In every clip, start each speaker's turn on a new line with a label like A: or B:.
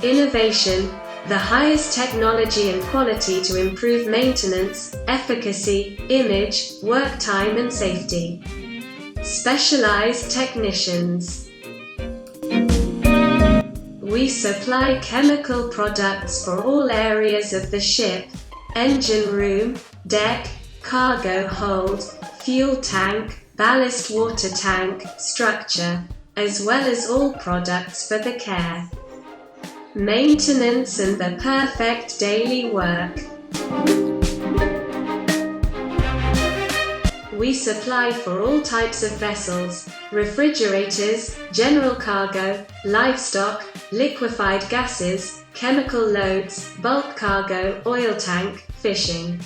A: Innovation, the highest technology and quality to improve maintenance, efficacy, image, work time and safety. Specialized technicians. We supply chemical products for all areas of the ship: engine room, deck, cargo hold, fuel tank, ballast water tank, structure, as well as all products for the care, maintenance and the perfect daily work. We supply for all types of vessels: refrigerators, general cargo, livestock, liquefied gases, chemical loads, bulk cargo, oil tank, fishing.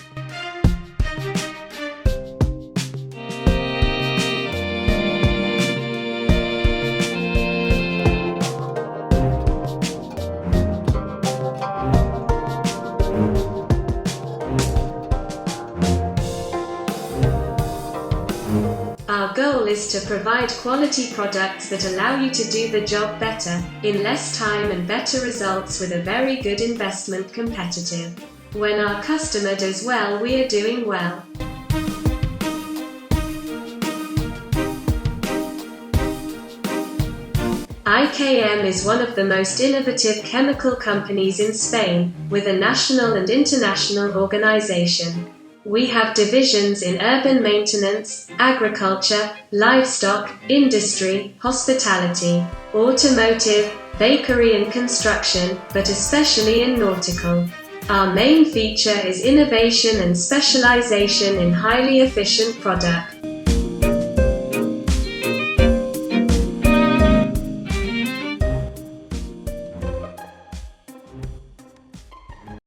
A: Our goal is to provide quality products that allow you to do the job better, in less time and better results with a very good investment competitive. When our customer does well, we are doing well. IKM is one of the most innovative chemical companies in Spain, with a national and international organization. We have divisions in urban maintenance, agriculture, livestock, industry, hospitality, automotive, bakery and construction, but especially in nautical. Our main feature is innovation and specialization in highly efficient product.